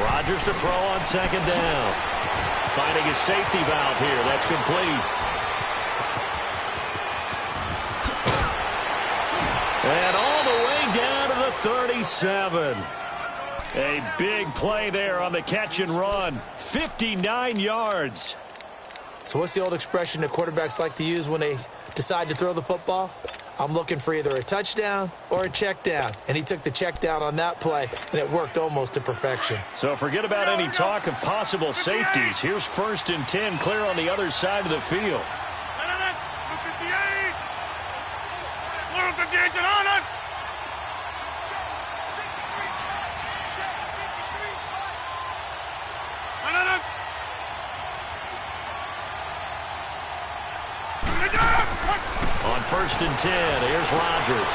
Rodgers to throw on second down. Finding his safety valve here. That's complete. And all the way down to the 37. A big play there on the catch and run. 59 yards. So what's the old expression that quarterbacks like to use when they decide to throw the football? I'm looking for either a touchdown or a check down. And he took the check down on that play, and it worked almost to perfection. So forget about any talk of possible safeties. Here's 1st and 10, clear on the other side of the field. On 1st and 10, here's Rodgers.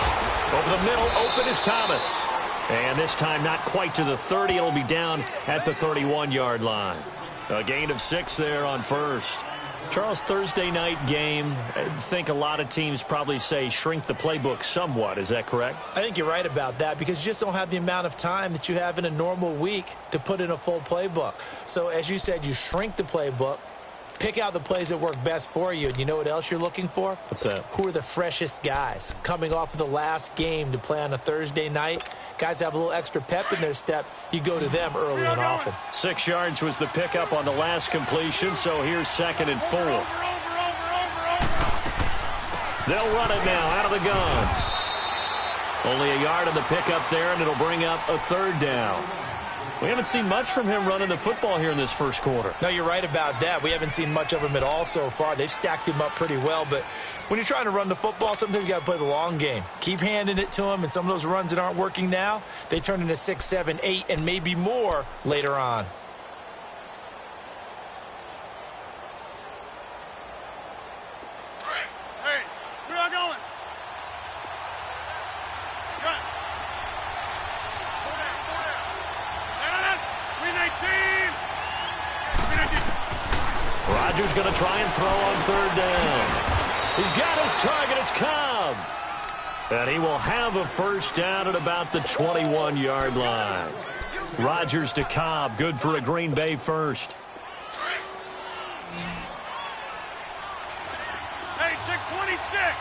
Over the middle, open is Thomas. And this time not quite to the 30. It'll be down at the 31-yard line. A gain of 6 there on 1st. Charles, Thursday night game, I think a lot of teams probably say shrink the playbook somewhat. Is that correct? I think you're right about that because you just don't have the amount of time that you have in a normal week to put in a full playbook. So as you said, you shrink the playbook. Pick out the plays that work best for you. And you know what else you're looking for? What's that? Who are the freshest guys? Coming off of the last game to play on a Thursday night, guys have a little extra pep in their step. You go to them early and often. 6 yards was the pickup on the last completion, so here's 2nd and 4. They'll run it now out of the gun. Only a yard on the pickup there, and it'll bring up a 3rd down. We haven't seen much from him running the football here in this first quarter. No, you're right about that. We haven't seen much of him at all so far. They've stacked him up pretty well, but when you're trying to run the football, sometimes you got to play the long game. Keep handing it to him, and some of those runs that aren't working now, they turn into 6, 7, 8, and maybe more later on. Hey, where y'all going? Rodgers going to try and throw on 3rd down. He's got his target. It's Cobb. And he will have a 1st down at about the 21-yard line. Rodgers to Cobb. Good for a Green Bay 1st. Hey, 626.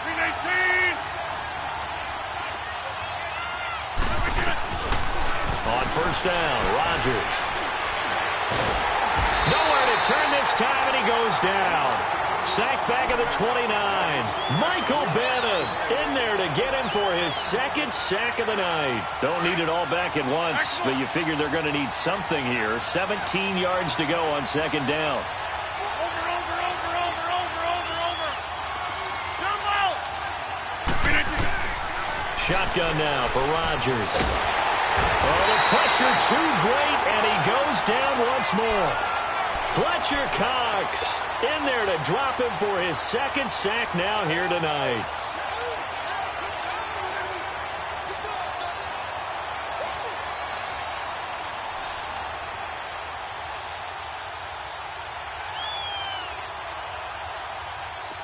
Green 18. On 1st down, Rodgers. Nowhere to turn this time, and he goes down. Sacked back at the 29. Michael Bennett in there to get him for his 2nd sack of the night. Don't need it all back at once, but you figure they're going to need something here. 17 yards to go on 2nd down. Shotgun now for Rodgers. Oh, the pressure too great, and he goes down once more. Fletcher Cox in there to drop him for his 2nd sack now here tonight.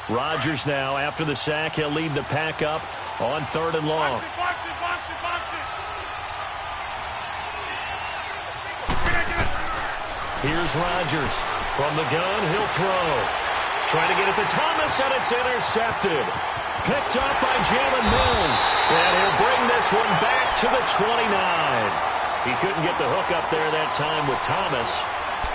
Rodgers now, after the sack, he'll lead the pack up on 3rd and long. Here's Rodgers. From the gun, he'll throw. Trying to get it to Thomas, and it's intercepted. Picked up by Jalen Mills. And he'll bring this one back to the 29. He couldn't get the hook up there that time with Thomas.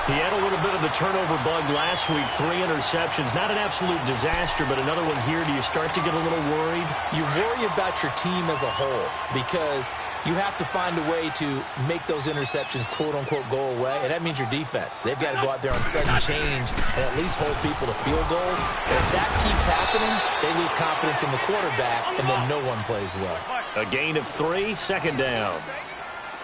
He had a little bit of the turnover bug last week. 3 interceptions. Not an absolute disaster, but another one here. Do you start to get a little worried? You worry about your team as a whole because you have to find a way to make those interceptions, quote-unquote, go away, and that means your defense. They've got to go out there on sudden change and at least hold people to field goals. And if that keeps happening, they lose confidence in the quarterback, and then no one plays well. A gain of 3, 2nd down.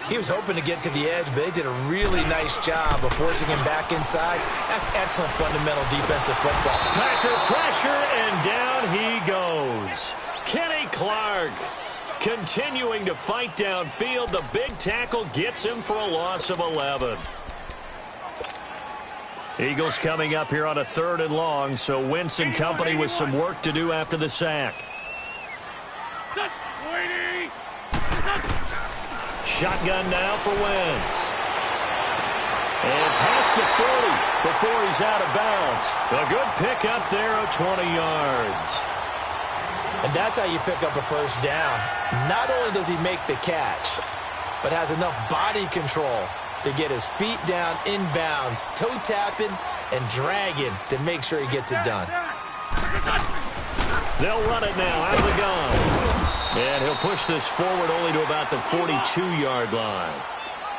He was hoping to get to the edge, but they did a really nice job of forcing him back inside. That's excellent fundamental defensive football. Packer pressure, and down he goes. Kenny Clark continuing to fight downfield. The big tackle gets him for a loss of 11. Eagles coming up here on a 3rd and long, so Wentz and company with some work to do after the sack. shotgun now for Wentz. And past the 40 before he's out of bounds. A good pick up there of 20 yards. And that's how you pick up a first down. Not only does he make the catch, but has enough body control to get his feet down inbounds, toe tapping and dragging to make sure he gets it done. They'll run it now out of the gun. And he'll push this forward only to about the 42-yard line.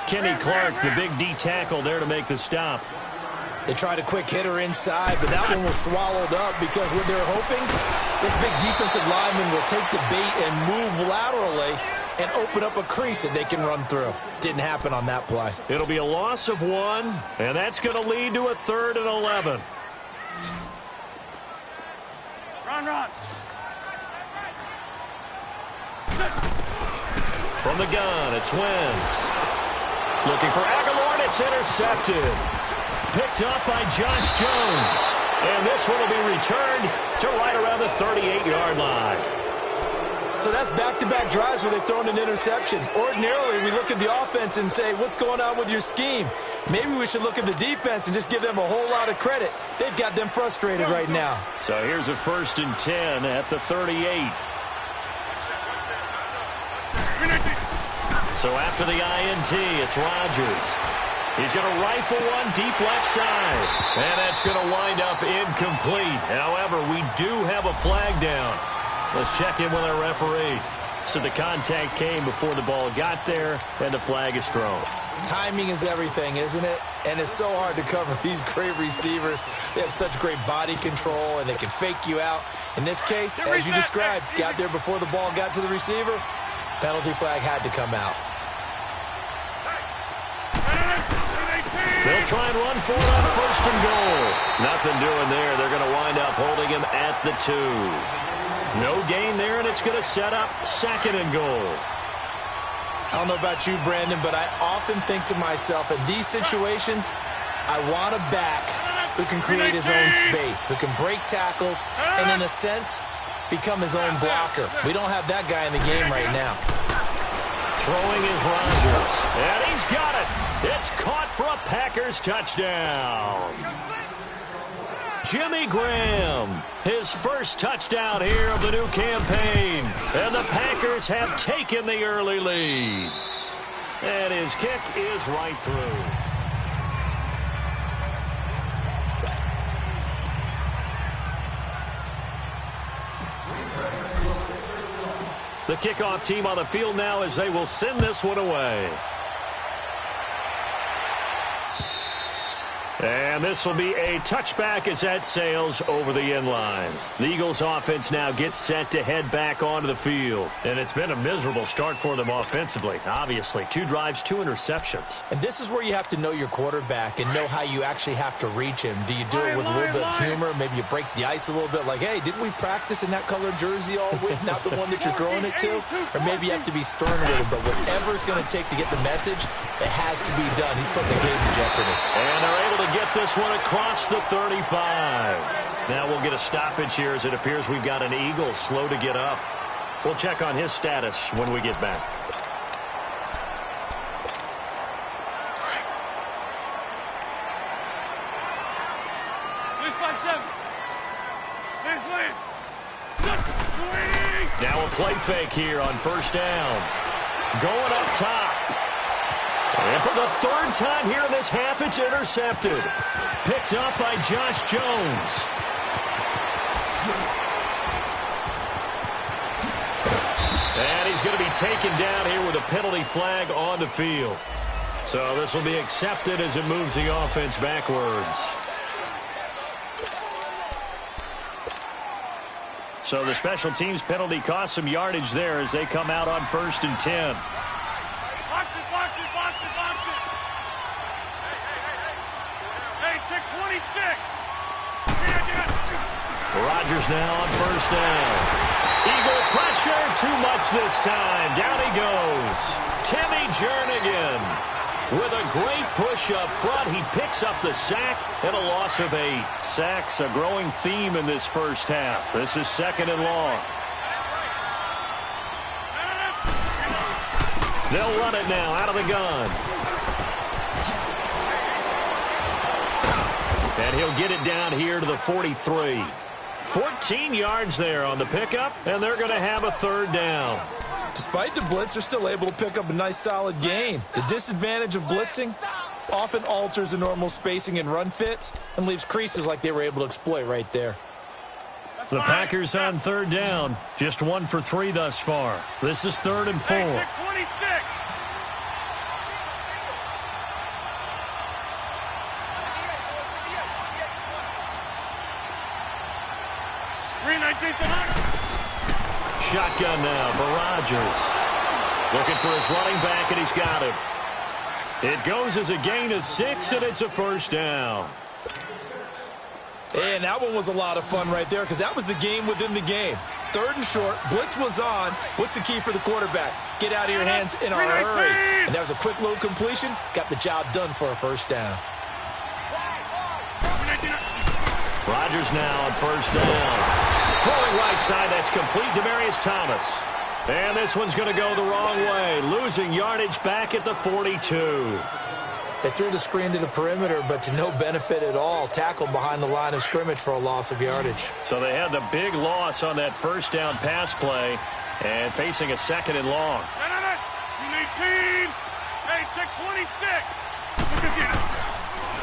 Kenny Clark, the big D tackle there to make the stop. They tried a quick hitter inside, but that one was swallowed up because what they're hoping, this big defensive lineman will take the bait and move laterally and open up a crease that they can run through. Didn't happen on that play. It'll be a loss of 1, and that's going to lead to a 3rd and 11. Run. From the gun, it's Wentz. Looking for Aguilar, and it's intercepted. Picked up by Josh Jones. And this one will be returned to right around the 38-yard line. So that's back-to-back drives where they've thrown an interception. Ordinarily, we look at the offense and say, what's going on with your scheme? Maybe we should look at the defense and just give them a whole lot of credit. They've got them frustrated right now. So here's a 1st and 10 at the 38. So after the INT, it's Rodgers. He's going to rifle one deep left side. And that's going to wind up incomplete. However, we do have a flag down. Let's check in with our referee. So the contact came before the ball got there, and the flag is thrown. Timing is everything, isn't it? And it's so hard to cover these great receivers. They have such great body control, and they can fake you out. In this case, as you described, got there before the ball got to the receiver. Penalty flag had to come out. They'll try and run for it on 1st and goal. Nothing doing there. They're going to wind up holding him at the 2. No gain there, and it's going to set up 2nd and goal. I don't know about you, Brandon, but I often think to myself, in these situations, I want a back who can create his own space, who can break tackles, and in a sense, become his own blocker. We don't have that guy in the game right now. Throwing is Rodgers, and he's got it. It's caught for a Packers touchdown. Jimmy Graham, his first touchdown here of the new campaign. And the Packers have taken the early lead. And his kick is right through. The kickoff team on the field now as they will send this one away. And this will be a touchback as that sails over the end line. The Eagles offense now gets set to head back onto the field. And it's been a miserable start for them offensively. Obviously, 2 drives, 2 interceptions. And this is where you have to know your quarterback and know how you actually have to reach him. Do you do it with a little bit of humor? Maybe you break the ice a little bit like, hey, didn't we practice in that colored jersey all week? Not the one that you're throwing it to? Or maybe you have to be stern with him. But whatever it's going to take to get the message, it has to be done. He's putting the game in jeopardy. And they're able to get this one across the 35. Now we'll get a stoppage here as it appears we've got an Eagle slow to get up. We'll check on his status when we get back. Now a play fake here on 1st down. Going up top. And for the 3rd time here in this half, it's intercepted. Picked up by Josh Jones. And he's going to be taken down here with a penalty flag on the field. So this will be accepted as it moves the offense backwards. So the special teams penalty cost some yardage there as they come out on 1st and 10. Rodgers now on 1st down. Eagle pressure, too much this time. Down he goes. Timmy Jernigan with a great push up front. He picks up the sack and a loss of 8. Sacks, a growing theme in this first half. This is 2nd and long. They'll run it now out of the gun. And he'll get it down here to the 43. 14 yards there on the pickup, and they're going to have a third down. Despite the blitz, they're still able to pick up a nice, solid gain. The disadvantage of blitzing often alters the normal spacing and run fits and leaves creases like they were able to exploit right there. The Packers on third down. Just 1 for 3 thus far. This is 3rd and 4. 26. 319. Shotgun now for Rodgers. Looking for his running back, and he's got him. It goes as a gain of 6, and it's a first down. And that one was a lot of fun right there because that was the game within the game. 3rd and short, blitz was on. What's the key for the quarterback? Get out of your hands in a hurry. And that was a quick little completion. Got the job done for a first down. Rodgers now on first down. Throwing right side, that's complete. Demaryius Thomas. And this one's going to go the wrong way. Losing yardage back at the 42. They threw the screen to the perimeter, but to no benefit at all. Tackled behind the line of scrimmage for a loss of yardage. So they had the big loss on that first down pass play and facing a 2nd and long. 319. Hey, 626. Look at you.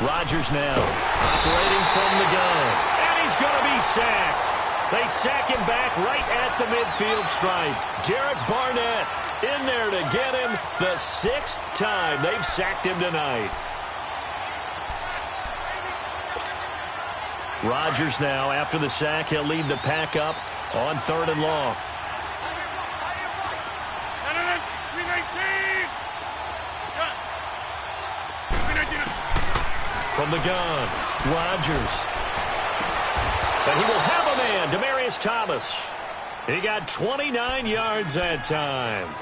Rodgers now operating from the gun. And he's going to be sacked. They sack him back right at the midfield stripe. Derek Barnett in there to get him the 6th time they've sacked him tonight. Rodgers now, after the sack, he'll lead the pack up on 3rd and long. 319. From the gun, Rodgers. And he will have a man, Demaryius Thomas. He got 29 yards that time.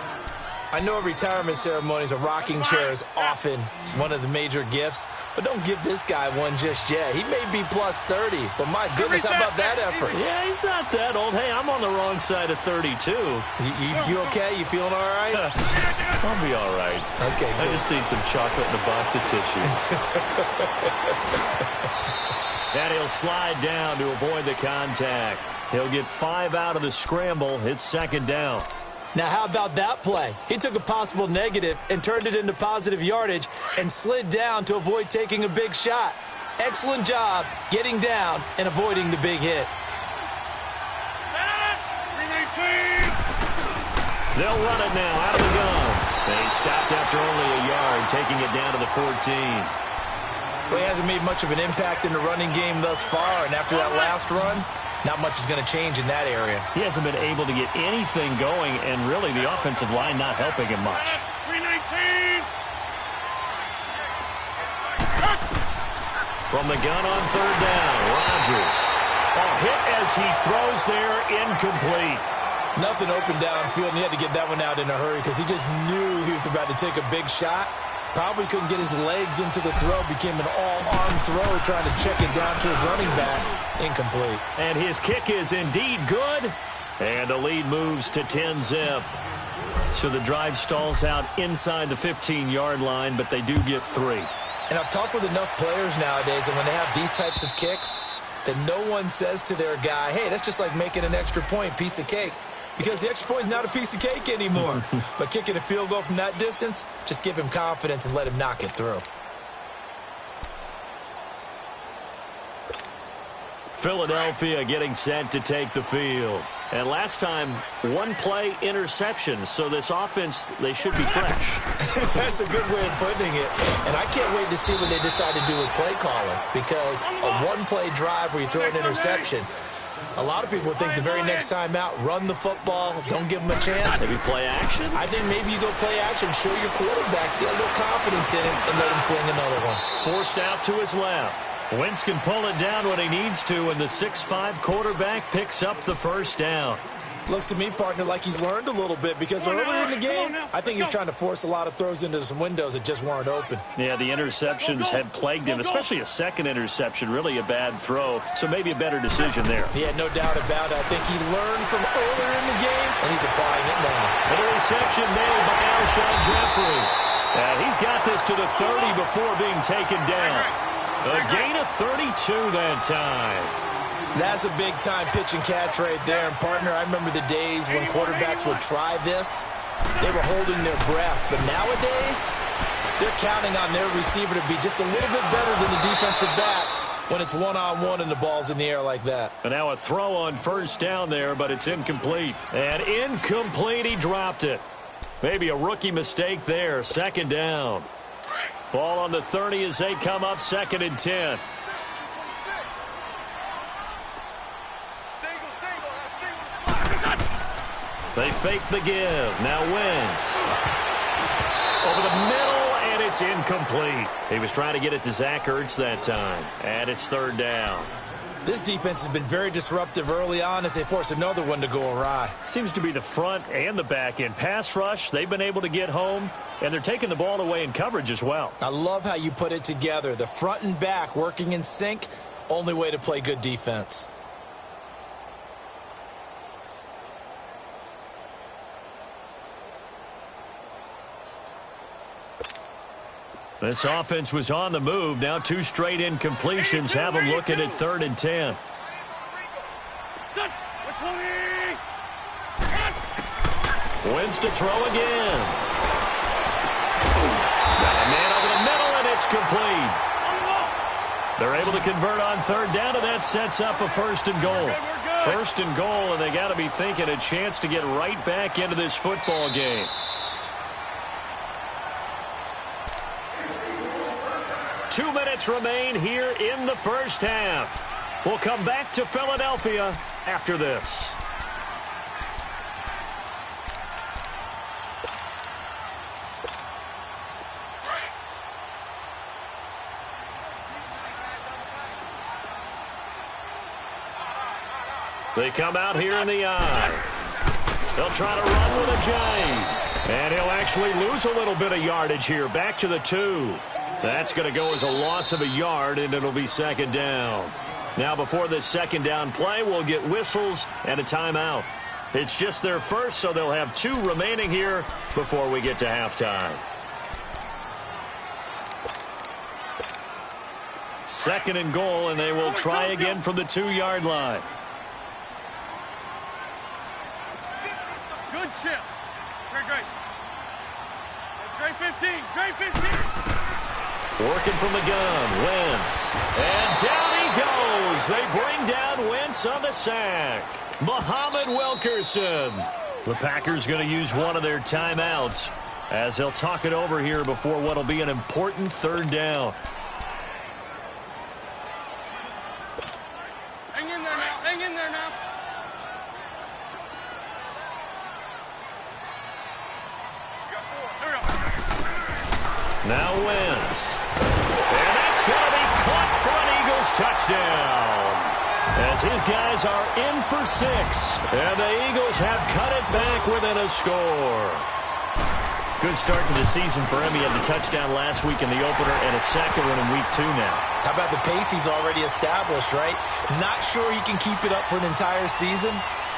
I know retirement ceremonies, a rocking chair is often one of the major gifts, but don't give this guy one just yet. He may be plus 30, but my goodness, how about that effort? Yeah, he's not that old. Hey, I'm on the wrong side of 32. You okay? You feeling all right? I'll be all right. Okay, good. I just need some chocolate and a box of tissues. And he'll slide down to avoid the contact. He'll get 5 out of the scramble. It's 2nd down. Now, how about that play? He took a possible negative and turned it into positive yardage and slid down to avoid taking a big shot. Excellent job getting down and avoiding the big hit. 319. They'll run it now out of the gun. They stopped after only a yard, taking it down to the 14. Well, he hasn't made much of an impact in the running game thus far, and after that last run, not much is going to change in that area. He hasn't been able to get anything going, and really the offensive line not helping him much. 319. From the gun on 3rd down, Rodgers. A hit as he throws there, incomplete. Nothing open downfield, and he had to get that one out in a hurry because he just knew he was about to take a big shot. Probably couldn't get his legs into the throw. Became an all-arm throw, trying to check it down to his running back. Incomplete. And his kick is indeed good. And the lead moves to 10-zip. So the drive stalls out inside the 15-yard line, but they do get 3. And I've talked with enough players nowadays that when they have these types of kicks, that no one says to their guy, hey, that's just like making an extra point, piece of cake. Because the extra point is not a piece of cake anymore. But kicking a field goal from that distance, just give him confidence and let him knock it through. Philadelphia getting set to take the field. And last time, 1-play interception. So this offense, they should be fresh. That's a good way of putting it. And I can't wait to see what they decide to do with play calling. Because a 1-play drive where you throw an interception, a lot of people think the very next time out, run the football, don't give them a chance. Maybe play action? I think maybe you go play action, show your quarterback, get a little confidence in him, and let him fling another one. Forced out to his left. Wentz can pull it down when he needs to, and the 6'5" quarterback picks up the first down. Looks to me, partner, like he's learned a little bit because earlier in the game, I think he's trying to force a lot of throws into some windows that just weren't open. Yeah, the interceptions had plagued him, especially a second interception, really a bad throw, so maybe a better decision there. Yeah, no doubt about it. I think he learned from earlier in the game, and he's applying it now. Interception made by Alshon Jeffrey. And he's got this to the 30 before being taken down. A gain of 32 that time. That's a big-time pitch and catch right there. And, partner, I remember the days when quarterbacks would try this. They were holding their breath. But nowadays, they're counting on their receiver to be just a little bit better than the defensive back when it's one-on-one and the ball's in the air like that. And now a throw on first down there, but it's incomplete. And incomplete, he dropped it. Maybe a rookie mistake there. Second down. Ball on the 30 as they come up 2nd and 10. They fake the give. Now Wentz. Over the middle, and it's incomplete. He was trying to get it to Zach Ertz that time. And it's 3rd down. This defense has been very disruptive early on as they force another one to go awry. Seems to be the front and the back end. Pass rush, they've been able to get home, and they're taking the ball away in coverage as well. I love how you put it together. The front and back working in sync, only way to play good defense. This offense was on the move. Now 2 straight incompletions have them looking at 3rd and 10. Wins to throw again. Got a man over the middle, and it's complete. They're able to convert on 3rd down, and that sets up a 1st and goal. 1st and goal, and they got to be thinking a chance to get right back into this football game. 2 minutes remain here in the first half. We'll come back to Philadelphia after this. They come out here in the eye. They'll try to run with a J. And he'll actually lose a little bit of yardage here. Back to the 2. That's going to go as a loss of a yard, and it'll be 2nd down. Now, before this 2nd down play, we'll get whistles and a timeout. It's just their first, so they'll have 2 remaining here before we get to halftime. 2nd and goal, and they will try again from the 2-yard line. Good chip. Great. Great 15. Great 15. Working from the gun, Wentz. And down he goes. They bring down Wentz on the sack. Muhammad Wilkerson. The Packers going to use one of their timeouts as they'll talk it over here before what will be an important 3rd down. Hang in there now. Hang in there now. Now Wentz. And that's going to be caught for an Eagles touchdown. As his guys are in for 6. And the Eagles have cut it back within a score. Good start to the season for him. He had the touchdown last week in the opener and a second one in week 2 now. How about the pace he's already established, right? Not sure he can keep it up for an entire season,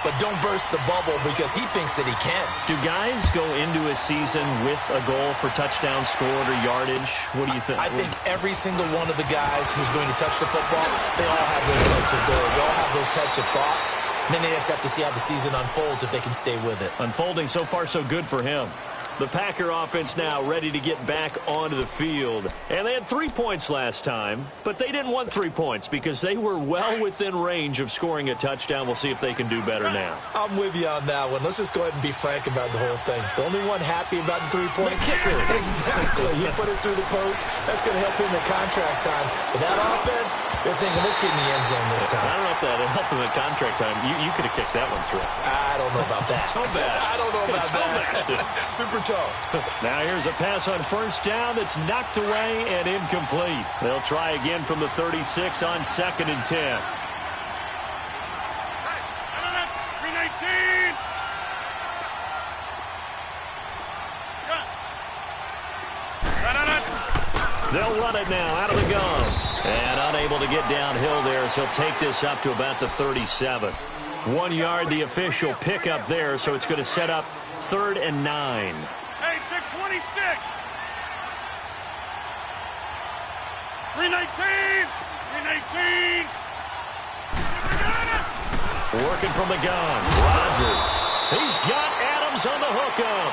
but don't burst the bubble because he thinks that he can. Do guys go into a season with a goal for touchdown scored or yardage? What do you think? I think every single one of the guys who's going to touch the football, they all have those types of goals. They all have those types of thoughts. And then they just have to see how the season unfolds if they can stay with it. Unfolding so far so good for him. The Packer offense now ready to get back onto the field. And they had 3 points last time, but they didn't want 3 points because they were well within range of scoring a touchdown. We'll see if they can do better now. I'm with you on that one. Let's just go ahead and be frank about the whole thing. The only one happy about the 3-point kicker. Exactly. You put it through the post. That's going to help him in contract time. But that offense, they're thinking, let's get in the end zone this time. I don't know if that helped him in contract time. You could have kicked that one through. I don't know about that. Toe bash. I don't know about that. Super toe. Now here's a pass on 1st down that's knocked away and incomplete. They'll try again from the 36 on 2nd and 10. Hey, 319. They'll run it now out of the gun. And unable to get downhill there as he'll take this up to about the 37. 1 yard, the official pickup there, so it's going to set up 3rd and 9. Hey, check 26. 319. 319. Working from the gun. Rodgers. He's got Adams on the hookup.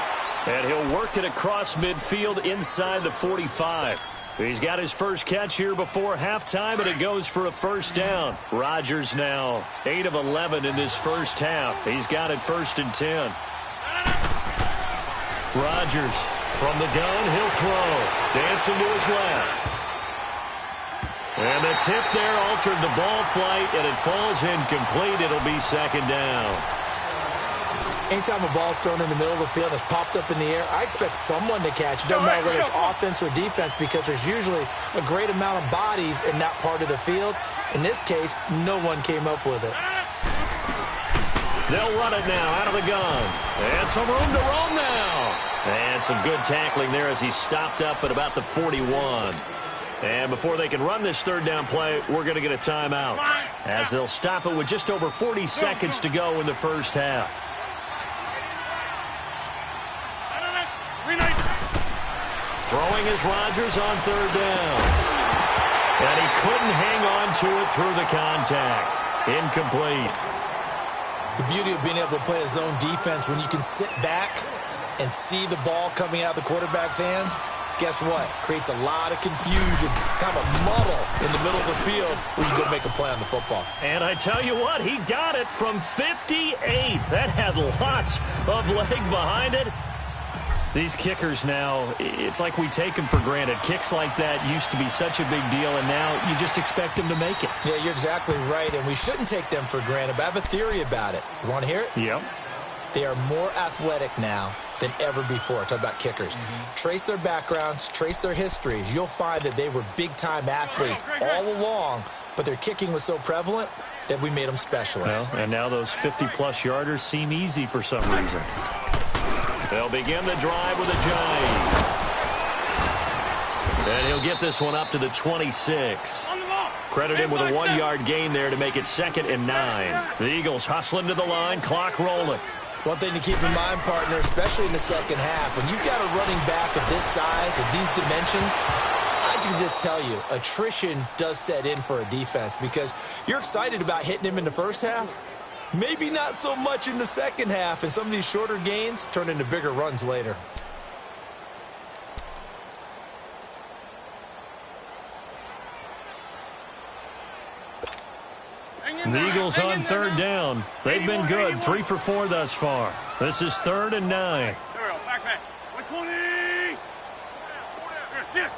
And he'll work it across midfield inside the 45. He's got his first catch here before halftime, and it goes for a first down. Rodgers now 8 of 11 in this first half. He's got it 1st and 10. Rodgers from the gun. He'll throw. Dancing to his left. And the tip there altered the ball flight, and it falls incomplete. It'll be 2nd down. Anytime a ball's thrown in the middle of the field that's popped up in the air, I expect someone to catch. It doesn't matter whether it's offense or defense, because there's usually a great amount of bodies in that part of the field. In this case, no one came up with it. They'll run it now out of the gun. And some room to roam now. And some good tackling there as he stopped up at about the 41. And before they can run this 3rd down play, we're going to get a timeout, as they'll stop it with just over 40 seconds to go in the first half. Throwing is Rodgers on 3rd down. And he couldn't hang on to it through the contact. Incomplete. The beauty of being able to play a zone defense, when you can sit back and see the ball coming out of the quarterback's hands, guess what? Creates a lot of confusion, kind of a muddle in the middle of the field where you go make a play on the football. And I tell you what, he got it from 58. That had lots of leg behind it. These kickers now, it's like we take them for granted. Kicks like that used to be such a big deal, and now you just expect them to make it. Yeah, you're exactly right, and we shouldn't take them for granted, but I have a theory about it. You want to hear it? Yep. They are more athletic now than ever before. Talk about kickers. Trace their backgrounds, trace their histories. You'll find that they were big-time athletes all along, but their kicking was so prevalent that we made them specialists. Well, and now those 50-plus yarders seem easy for some reason. They'll begin the drive with a jive. And he'll get this one up to the 26. Credit him with a 1-yard gain there to make it 2nd and 9. The Eagles hustling to the line, clock rolling. One thing to keep in mind, partner, especially in the second half, when you've got a running back of this size, of these dimensions, I can just tell you, attrition does set in for a defense, because you're excited about hitting him in the first half. Maybe not so much in the second half, and some of these shorter gains turn into bigger runs later. The Eagles on 3rd down. They've been good, 3 for 4 thus far. This is 3rd and 9. There we go, back. 120. Here, sit.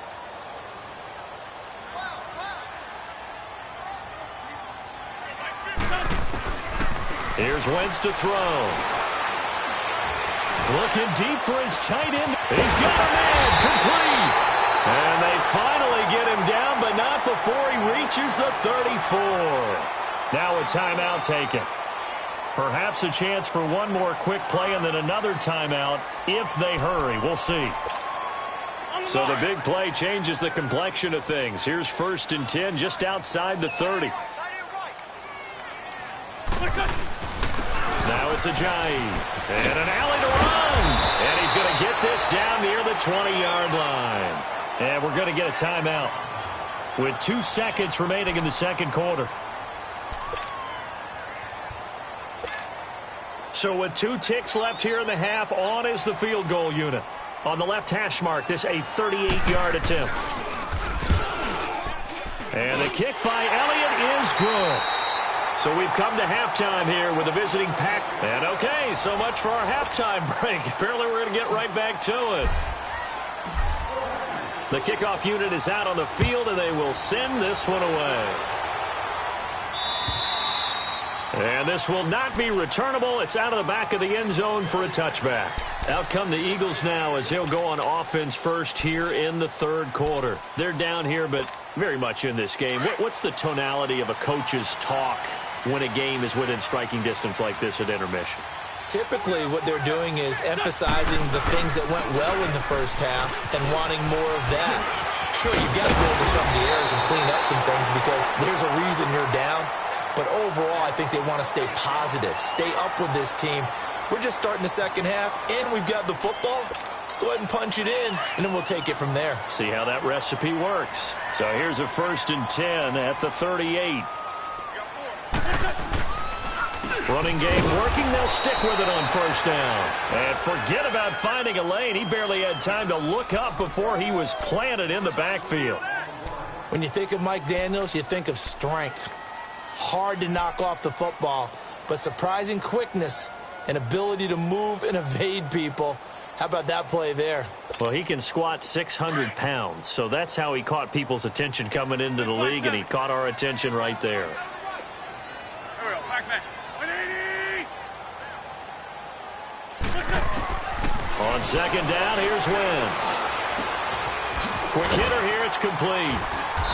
Here's Wentz to throw. Looking deep for his tight end. He's got a man, complete. And they finally get him down, but not before he reaches the 34. Now a timeout taken. Perhaps a chance for one more quick play and then another timeout if they hurry. We'll see. So the big play changes the complexion of things. Here's 1st and 10 just outside the 30. Now it's a jive. And an alley to run. And he's going to get this down near the 20-yard line. And we're going to get a timeout with 2 seconds remaining in the second quarter. So with 2 ticks left here in the half, on is the field goal unit. On the left hash mark, this a 38-yard attempt. And the kick by Elliott is good. So we've come to halftime here with a visiting Pack. And okay, so much for our halftime break. Apparently we're going to get right back to it. The kickoff unit is out on the field, and they will send this one away. And this will not be returnable. It's out of the back of the end zone for a touchback. Out come the Eagles now as they'll go on offense first here in the third quarter. They're down here, but very much in this game. What's the tonality of a coach's talk when a game is within striking distance like this at intermission? Typically, what they're doing is emphasizing the things that went well in the first half and wanting more of that. Sure, you've got to go over some of the errors and clean up some things because there's a reason you're down. But overall, I think they want to stay positive, stay up with this team. We're just starting the second half, and we've got the football. Let's go ahead and punch it in, and then we'll take it from there. See how that recipe works. So here's a 1st and 10 at the 38. Running game working. They'll stick with it on 1st down. And forget about finding a lane. He barely had time to look up before he was planted in the backfield. When you think of Mike Daniels, you think of strength. Hard to knock off the football, but surprising quickness and ability to move and evade people. How about that play there? Well, he can squat 600 pounds, so that's how he caught people's attention coming into the league, and he caught our attention right there. On 2nd down, here's Wentz. Quick hitter here, it's complete.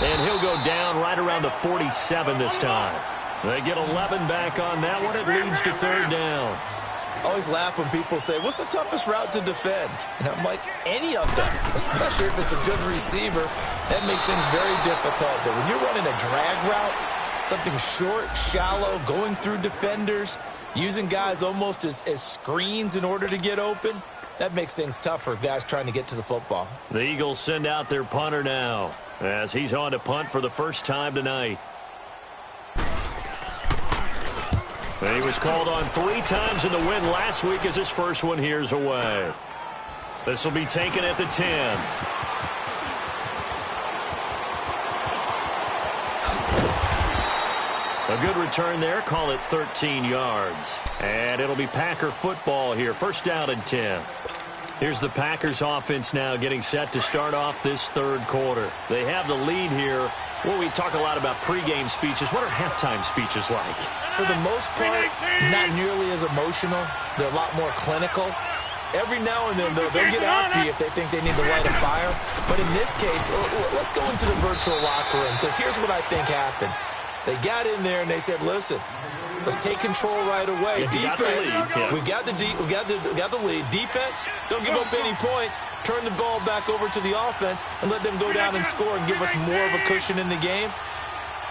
And he'll go down right around the 47 this time. They get 11 back on that one. It leads to 3rd down. I always laugh when people say, what's the toughest route to defend? And I'm like, any of them, especially if it's a good receiver. That makes things very difficult. But when you're running a drag route, something short, shallow, going through defenders, using guys almost as screens in order to get open, that makes things tough for guys trying to get to the football. The Eagles send out their punter now, as he's on to punt for the first time tonight. And he was called on 3 times in the win last week as his first one here's away. This will be taken at the 10. A good return there. Call it 13 yards. And it'll be Packer football here. 1st down and 10. Here's the Packers offense now getting set to start off this 3rd quarter. They have the lead here. Well, we talk a lot about pregame speeches. What are halftime speeches like? For the most part, not nearly as emotional. They're a lot more clinical. Every now and then, they'll get after you if they think they need to light a fire. But in this case, let's go into the virtual locker room, because here's what I think happened. They got in there and they said, listen, let's take control right away. Defense, we got the lead. Defense, don't give up any points. Turn the ball back over to the offense and let them go down and score and give us more of a cushion in the game.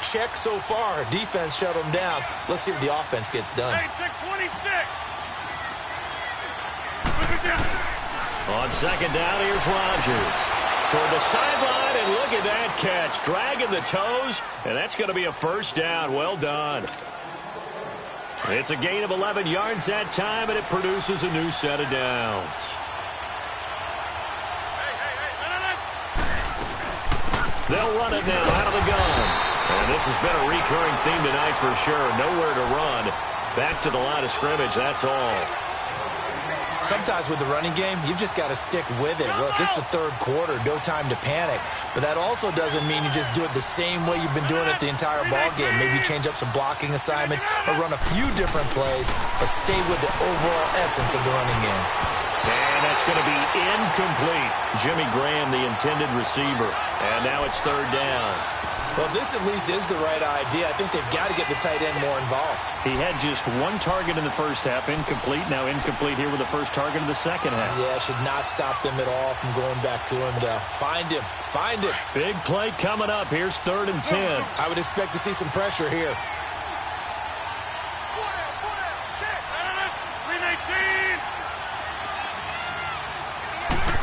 Check so far. Defense shut them down. Let's see if the offense gets done. On 2nd down, here's Rodgers. Toward the sideline, and look at that catch. Dragging the toes, and that's going to be a 1st down. Well done. It's a gain of 11 yards that time, and it produces a new set of downs. They'll run it now out of the gun. And this has been a recurring theme tonight for sure. Nowhere to run. Back to the line of scrimmage, that's all. Sometimes with the running game, you've just got to stick with it. Look, this is the 3rd quarter, no time to panic. But that also doesn't mean you just do it the same way you've been doing it the entire ball game. Maybe change up some blocking assignments or run a few different plays, but stay with the overall essence of the running game. And that's going to be incomplete. Jimmy Graham, the intended receiver. And now it's 3rd down. Well, this at least is the right idea. I think they've got to get the tight end more involved. He had just 1 target in the first half, incomplete. Now incomplete here with the first target of the second half. Yeah, should not stop them at all from going back to him to find him. Find him. Big play coming up. Here's 3rd and 10. I would expect to see some pressure here.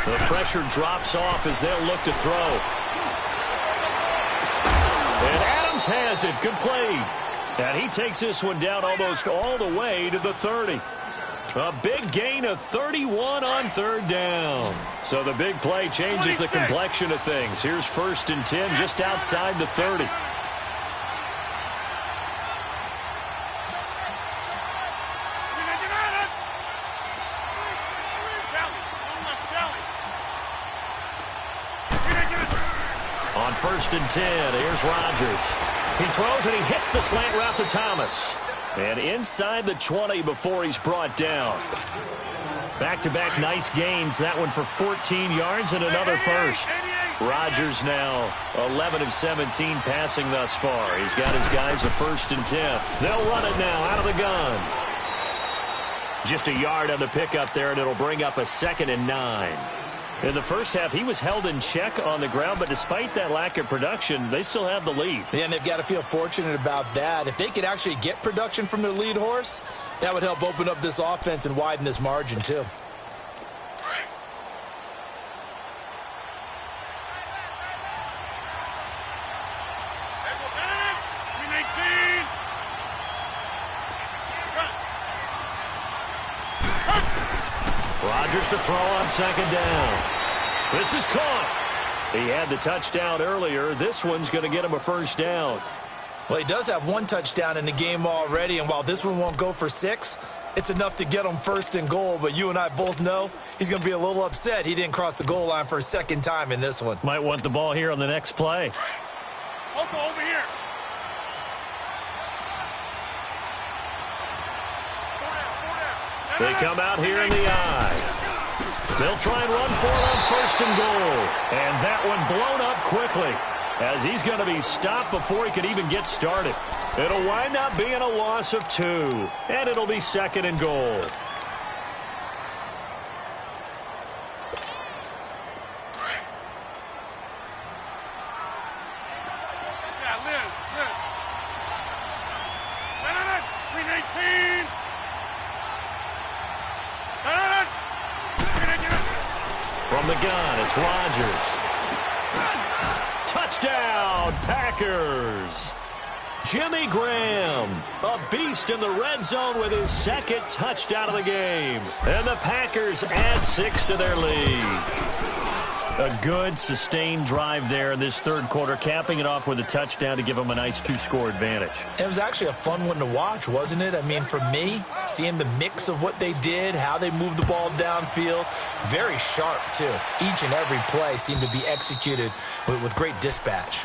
The pressure drops off as they'll look to throw. And Adams has it. Good play. And he takes this one down almost all the way to the 30. A big gain of 31 on 3rd down. So the big play changes the complexion of things. Here's 1st and 10 just outside the 30. On 1st and 10, here's Rodgers. He throws and he hits the slant route to Thomas. And inside the 20 before he's brought down. Back-to-back nice gains. That one for 14 yards and another first. Rodgers now 11 of 17 passing thus far. He's got his guys a 1st and 10. They'll run it now out of the gun. Just a yard on the pickup there, and it'll bring up a 2nd and 9. In the first half, he was held in check on the ground, but despite that lack of production, they still have the lead. Yeah, and they've got to feel fortunate about that. If they could actually get production from their lead horse, that would help open up this offense and widen this margin, too. Rodgers to throw on second down. This is caught. He had the touchdown earlier. This one's going to get him a first down. Well, he does have one touchdown in the game already, and while this one won't go for 6, it's enough to get him first and goal. But you and I both know he's going to be a little upset he didn't cross the goal line for a second time in this one. Might want the ball here on the next play. Loco, over here. They come out here in the eye. They'll try and run for it on first and goal. And that one blown up quickly as he's going to be stopped before he could even get started. It'll wind up being a loss of 2, and it'll be second and goal. From the gun, it's Rodgers. Touchdown, Packers. Jimmy Graham, a beast in the red zone with his second touchdown of the game. And the Packers add 6 to their lead. A good, sustained drive there in this third quarter, capping it off with a touchdown to give them a nice 2-score advantage. It was actually a fun one to watch, wasn't it? I mean, for me, seeing the mix of what they did, how they moved the ball downfield, very sharp, too. Each and every play seemed to be executed with great dispatch.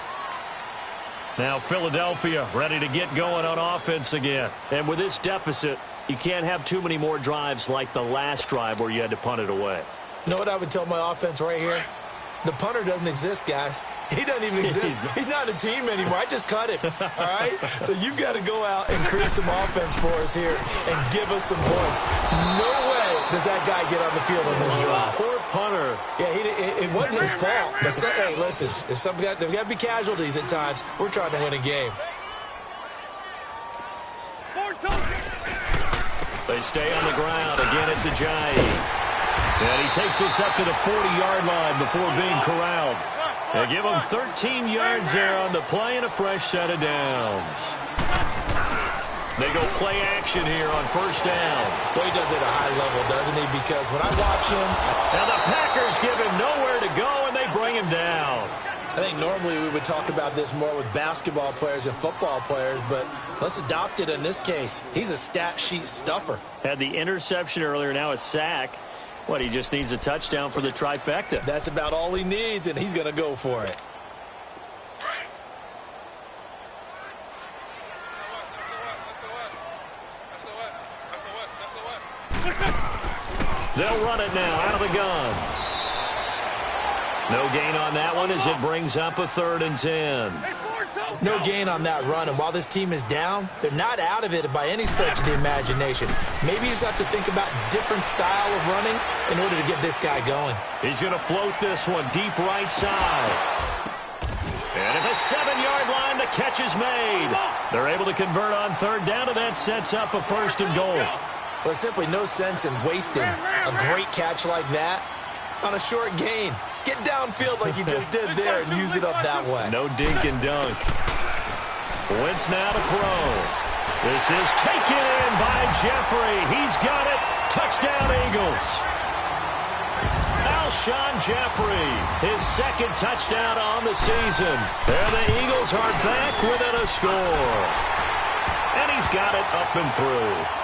Now Philadelphia ready to get going on offense again. And with this deficit, you can't have too many more drives like the last drive where you had to punt it away. You know what I would tell my offense right here? The punter doesn't exist, guys. He doesn't even exist. He's not a team anymore. I just cut him, all right? So you've got to go out and create some offense for us here and give us some points. No way does that guy get on the field on this drive. Poor punter. Yeah, it wasn't his fault. But hey, listen, there's got to be casualties at times. We're trying to win a game. They stay on the ground. Again, it's Ajayi. And he takes us up to the 40-yard line before being corralled. They give him 13 yards there on the play and a fresh set of downs. They go play action here on first down. Boy, he does it at a high level, doesn't he? Because when I watch him... And the Packers give him nowhere to go, and they bring him down. I think normally we would talk about this more with basketball players and football players, but let's adopt it in this case. He's a stat sheet stuffer. Had the interception earlier, now a sack. What, he just needs a touchdown for the trifecta. That's about all he needs, and he's going to go for it. They'll run it now out of the gun. No gain on that one as it brings up a 3rd and 10. No gain on that run, and while this team is down, they're not out of it by any stretch of the imagination. Maybe you just have to think about different style of running in order to get this guy going. He's going to float this one deep right side. And at the 7-yard line, the catch is made. They're able to convert on 3rd down, and that sets up a 1st and goal. Well, there's simply no sense in wasting a great catch like that on a short gain. Get downfield like you just did there and use it up that way. No dink and dunk. Wentz now to throw. This is taken in by Jeffrey. He's got it. Touchdown, Eagles. Alshon Jeffrey, his 2nd touchdown on the season. And the Eagles are back within a score. And he's got it up and through.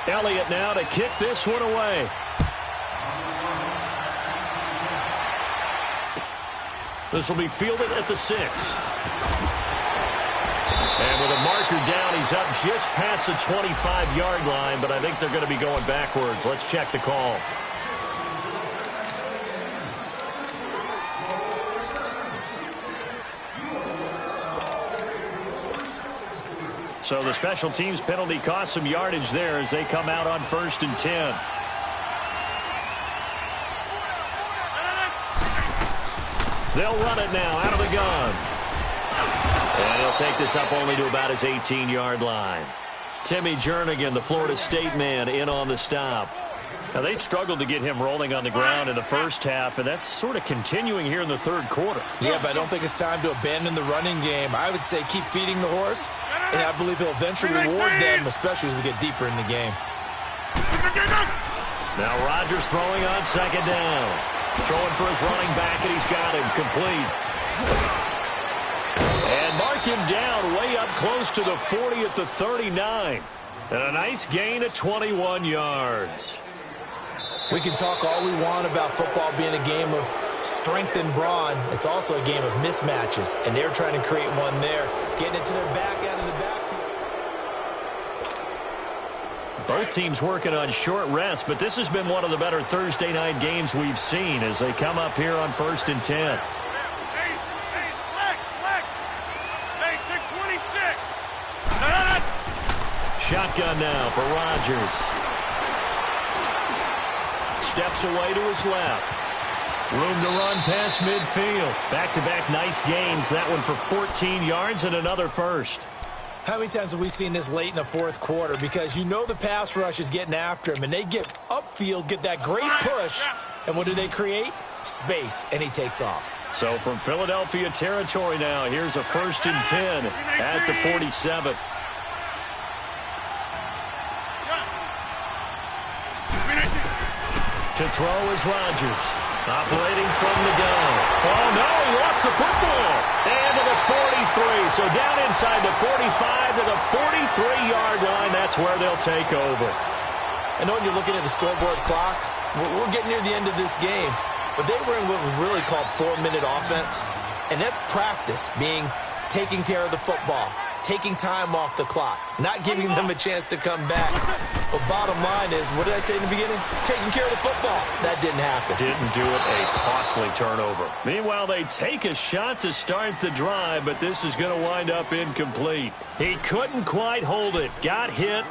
Elliott now to kick this one away. This will be fielded at the 6. And with a mark marker down. He's up just past the 25-yard line, but I think they're going to be going backwards. Let's check the call. So the special teams penalty cost some yardage there as they come out on 1st and 10. They'll run it now out of the gun. And he'll take this up only to about his 18-yard line. Timmy Jernigan, the Florida State man, in on the stop. Now, they struggled to get him rolling on the ground in the first half, and that's sort of continuing here in the third quarter. Yeah, but I don't think it's time to abandon the running game. I would say keep feeding the horse, and I believe he'll eventually reward them, especially as we get deeper in the game. Now Rodgers throwing on 2nd down. Throwing for his running back, and he's got him complete. And mark him down way up close to the 40 at the 39. And a nice gain of 21 yards. We can talk all we want about football being a game of strength and brawn. It's also a game of mismatches, and they're trying to create one there. Getting it to their back out of the backfield. Both teams working on short rest, but this has been one of the better Thursday night games we've seen as they come up here on 1st and 10. Shotgun now for Rodgers. Steps away to his left. Room to run past midfield. Back-to-back nice gains. That one for 14 yards and another first. How many times have we seen this late in the fourth quarter? Because you know the pass rush is getting after him, and they get upfield, get that great push, and what do they create? Space, and he takes off. So from Philadelphia territory now, here's a 1st and 10 at the 47. To throw is Rodgers. Operating from the gun. Oh, no, he lost the football. And to the 43. So down inside the 45 to the 43-yard line. That's where they'll take over. I know when you're looking at the scoreboard clock, we're getting near the end of this game. But they were in what was really called 4-minute offense. And that's practice, being taking care of the football, taking time off the clock, not giving them a chance to come back. But bottom line is, what did I say in the beginning? Taking care of the football. That didn't happen. Didn't do it. A costly turnover. Meanwhile, they take a shot to start the drive, but this is going to wind up incomplete. He couldn't quite hold it. Got hit.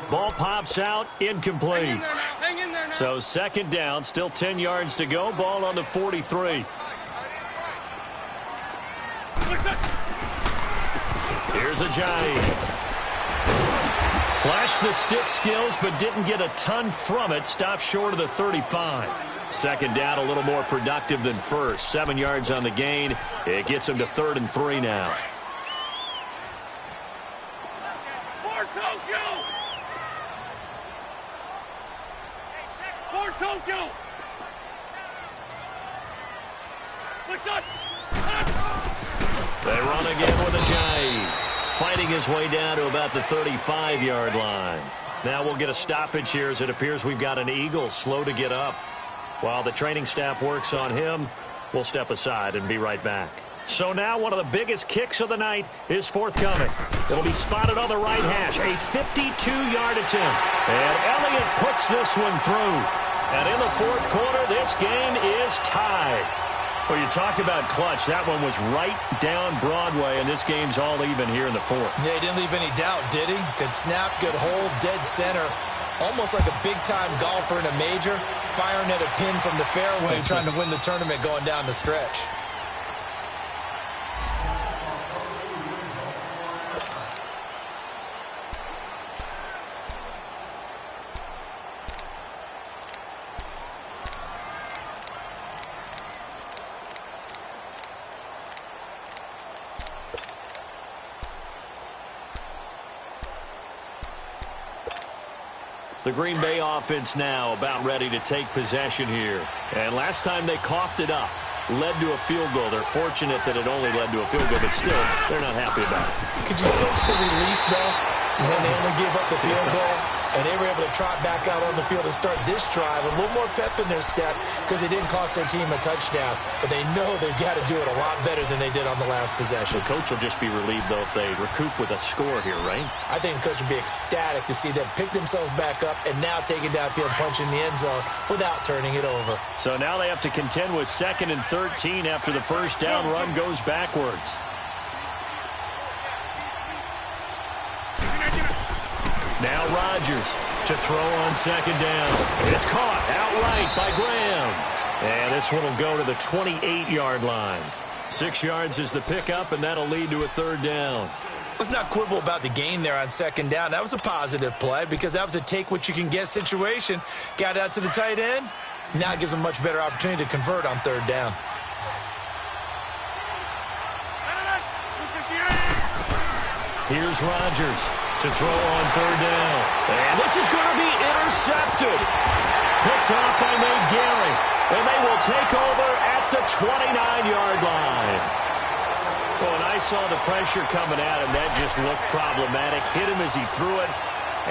Ball pops out. Incomplete. Hang in there now. So 2nd down. Still 10 yards to go. Ball on the 43. Here's Ajayi. Flashed the stick skills, but didn't get a ton from it. Stopped short of the 35. 2nd down, a little more productive than first. 7 yards on the gain. It gets him to 3rd and 3 now. For Tokyo! For Tokyo! They run again with Ajayi. Fighting his way down to about the 35-yard line. Now we'll get a stoppage here as it appears we've got an Eagle slow to get up. While the training staff works on him, we'll step aside and be right back. So now one of the biggest kicks of the night is forthcoming. It'll be spotted on the right hash. A 52-yard attempt. And Elliott puts this one through. And in the fourth quarter, this game is tied. Well, you talk about clutch. That one was right down Broadway, and this game's all even here in the fourth. Yeah, he didn't leave any doubt, did he? Good snap, good hold, dead center. Almost like a big-time golfer in a major, firing at a pin from the fairway, trying to win the tournament going down the stretch. The Green Bay offense now about ready to take possession here. And last time they coughed it up, led to a field goal. They're fortunate that it only led to a field goal, but still, they're not happy about it. Could you sense the relief, though, when they only gave up the field goal? And they were able to trot back out on the field and start this drive. A little more pep in their step because they didn't cost their team a touchdown. But they know they've got to do it a lot better than they did on the last possession. The coach will just be relieved, though, if they recoup with a score here, right? I think the coach will be ecstatic to see them pick themselves back up and now take it downfield, punch in the end zone without turning it over. So now they have to contend with 2nd and 13 after the first down run goes backwards. Now Rodgers to throw on 2nd down. It's caught outright by Graham. And this one will go to the 28-yard line. 6 yards is the pickup, and that'll lead to a 3rd down. Let's not quibble about the gain there on 2nd down. That was a positive play because that was a take-what-you-can-get situation. Got out to the tight end. Now it gives them a much better opportunity to convert on 3rd down. Here's Rodgers to throw on 3rd down. And this is going to be intercepted. Picked off by Nate Gary. And they will take over at the 29-yard line. Well, and I saw the pressure coming at him. That just looked problematic. Hit him as he threw it,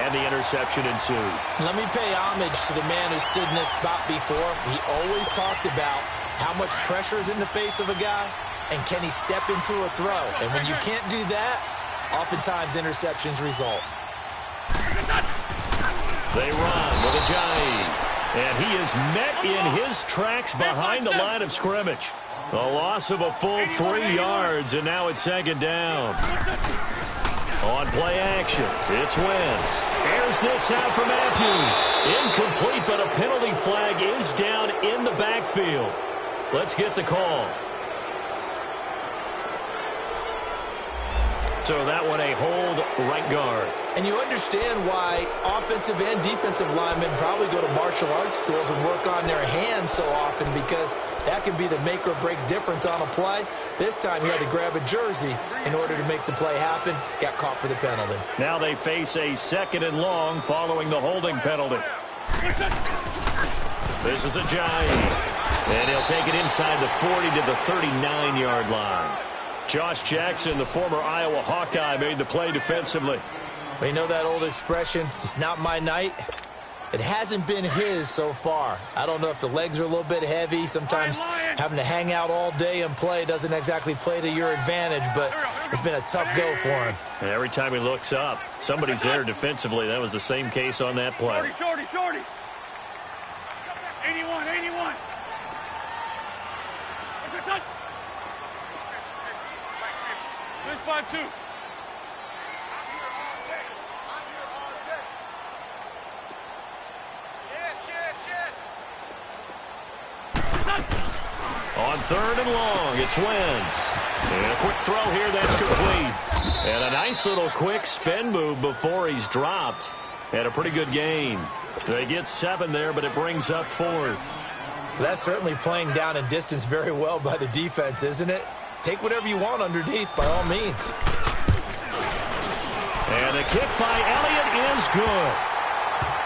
and the interception ensued. Let me pay homage to the man who stood in this spot before. He always talked about how much pressure is in the face of a guy, and can he step into a throw. And when you can't do that, oftentimes interceptions result. They run with Ajayi, and he is met in his tracks behind the line of scrimmage. A loss of a full 3 yards, and now it's 2nd down. On play action, it's Wentz. Airs this out for Matthews. Incomplete, but a penalty flag is down in the backfield. Let's get the call. So that one a hold right guard. And you understand why offensive and defensive linemen probably go to martial arts schools and work on their hands so often, because that can be the make or break difference on a play. This time he had to grab a jersey in order to make the play happen. Got caught for the penalty. Now they face a 2nd and long following the holding penalty. This is Ajayi. And he'll take it inside the 40 to the 39-yard line. Josh Jackson, the former Iowa Hawkeye, made the play defensively. Well, you know that old expression, it's not my night? It hasn't been his so far. I don't know if the legs are a little bit heavy. Sometimes having to hang out all day and play doesn't exactly play to your advantage, but it's been a tough go for him. And every time he looks up, somebody's there defensively. That was the same case on that play. Shorty. 81. What's your son? There's 5-2. On 3rd and long, it's Wentz. And a quick throw here, that's complete. And a nice little quick spin move before he's dropped. Had a pretty good gain. They get 7 there, but it brings up 4th. That's certainly playing down and distance very well by the defense, isn't it? Take whatever you want underneath, by all means. And a kick by Elliott is good.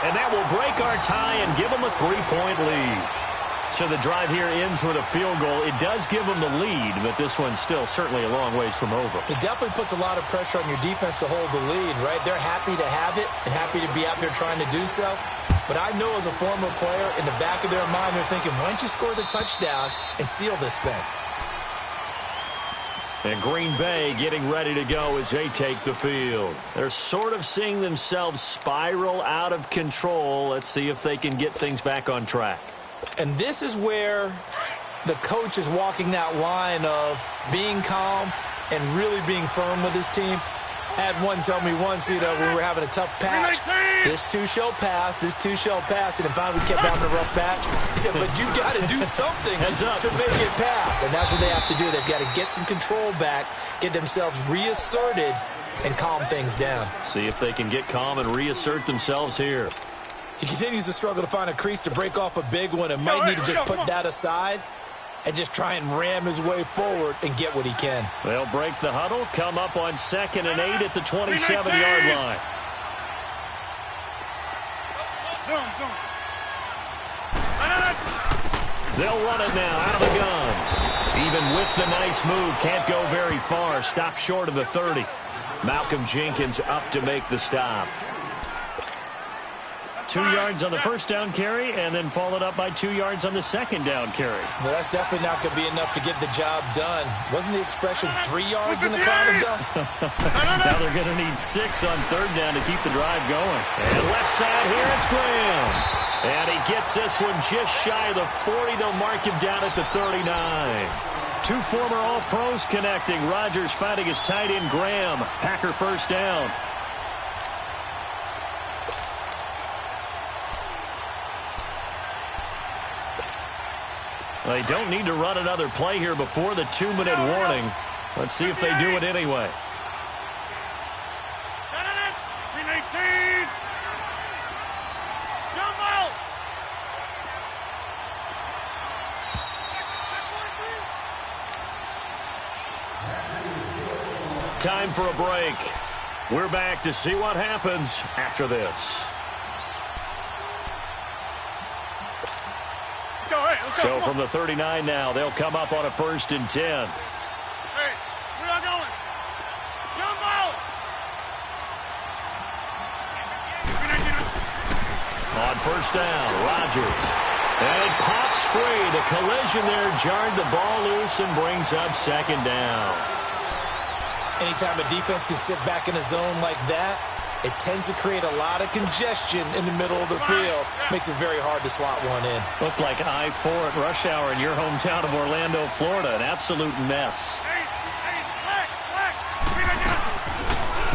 And that will break our tie and give them a 3-point lead. So the drive here ends with a field goal. It does give them the lead, but this one's still certainly a long ways from over. It definitely puts a lot of pressure on your defense to hold the lead, right? They're happy to have it and happy to be out there trying to do so. But I know as a former player, in the back of their mind, they're thinking, why don't you score the touchdown and seal this thing? And Green Bay getting ready to go as they take the field. They're sort of seeing themselves spiral out of control. Let's see if they can get things back on track. And this is where the coach is walking that line of being calm and really being firm with his team. I had one tell me once, when we were having a tough patch, this too shall pass, and finally we kept having a rough patch. He said, but you got to do something to make it pass. And that's what they have to do. They've got to get some control back, get themselves reasserted, and calm things down. See if they can get calm and reassert themselves here. He continues to struggle to find a crease to break off a big one and might need to just put that aside and just try and ram his way forward and get what he can. They'll break the huddle, come up on 2nd and 8 at the 27-yard line. They'll run it now out of the gun. Even with the nice move, can't go very far. Stop short of the 30. Malcolm Jenkins up to make the stop. 2 yards on the first down carry and then followed up by 2 yards on the second down carry. Well, that's definitely not going to be enough to get the job done. Wasn't the expression 3 yards in the cloud of dust? Now they're going to need 6 on third down to keep the drive going. And left side here, it's Graham. And he gets this one just shy of the 40. They'll mark him down at the 39. 2 former All-Pros connecting. Rodgers finding his tight end, Graham. Packer first down. They don't need to run another play here before the 2-minute warning. Let's see if they do it anyway. Time for a break. We're back to see what happens after this. So from the 39 now, they'll come up on a 1st and 10. Hey, we're not going. Jump out. On first down, Rodgers. And it pops free. The collision there jarred the ball loose and brings up 2nd down. Anytime a defense can sit back in a zone like that, it tends to create a lot of congestion in the middle of the field. Makes it very hard to slot one in. Looked like I-4 at rush hour in your hometown of Orlando, Florida. An absolute mess.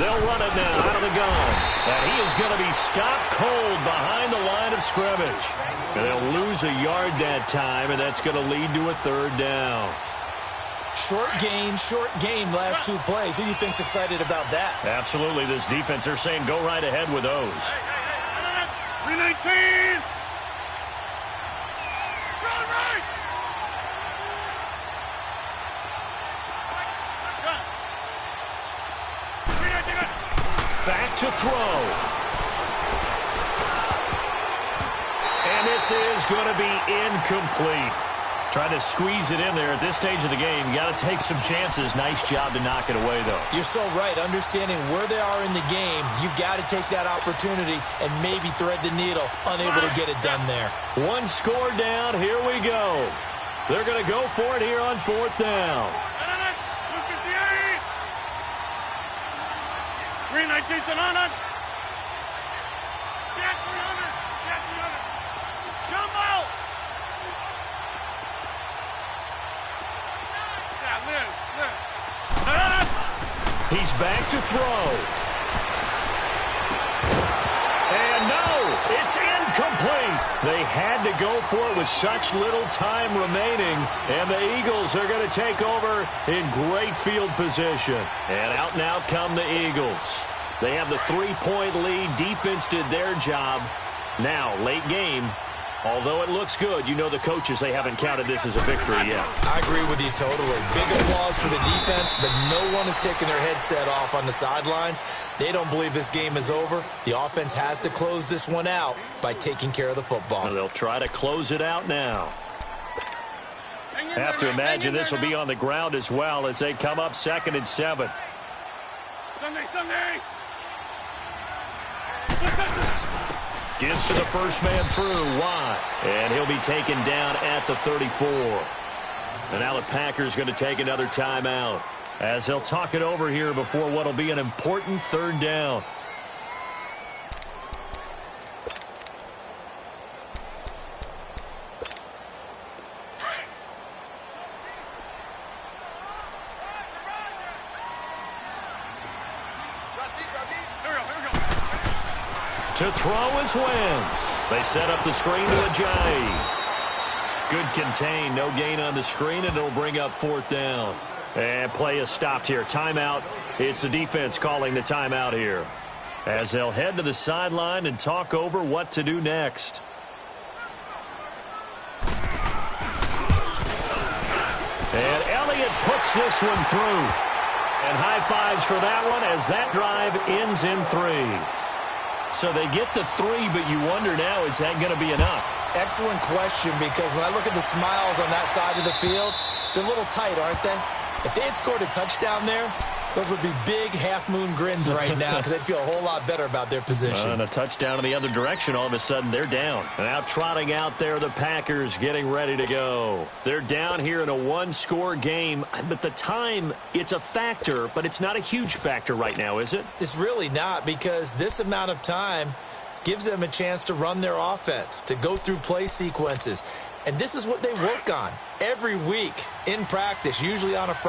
They'll run it now out of the gun. And he is going to be stopped cold behind the line of scrimmage. And they'll lose a yard that time, and that's going to lead to a 3rd down. Short gain last 2 plays. Who do you think's excited about that? Absolutely. This defense, they're saying go right ahead with those. 319. Back to throw. And this is going to be incomplete. Trying to squeeze it in there at this stage of the game. You got to take some chances. Nice job to knock it away, though. You're so right. Understanding where they are in the game, you got to take that opportunity and maybe thread the needle. Unable to get it done there. 1 score down. Here we go. They're going to go for it here on 4th down. 319 to Nana. Jump out. He's back to throw. And no, it's incomplete. They had to go for it with such little time remaining. And the Eagles are going to take over in great field position. And out come the Eagles. They have the 3-point lead. Defense did their job. Now, late game. Although it looks good, you know the coaches, they haven't counted this as a victory yet. I agree with you totally. Big applause for the defense, but no one is taking their headset off on the sidelines. They don't believe this game is over. The offense has to close this one out by taking care of the football. And they'll try to close it out now. Have to imagine this will be on the ground as well as they come up 2nd and 7. Sunday. Gives to the first man through, Watt. And he'll be taken down at the 34. And now the Packers going to take another timeout as they'll talk it over here before what will be an important 3rd down. To throw is Wentz. They set up the screen to Ajayi. Good contain, no gain on the screen, and it'll bring up 4th down. And play is stopped here. Timeout. It's the defense calling the timeout here as they'll head to the sideline and talk over what to do next. And Elliott puts this one through. And high fives for that one as that drive ends in 3. So they get the 3, but you wonder now, is that going to be enough? Excellent question, because when I look at the smiles on that side of the field, they're a little tight, aren't they? If they had scored a touchdown there, Those would be big half-moon grins right now because they'd feel a whole lot better about their position. And a touchdown in the other direction, all of a sudden they're down. And out trotting out there, the Packers getting ready to go. They're down here in a one-score game, but the time, it's a factor, but it's not a huge factor right now, is it? It's really not, because this amount of time gives them a chance to run their offense, to go through play sequences. And this is what they work on every week in practice, usually on a Friday.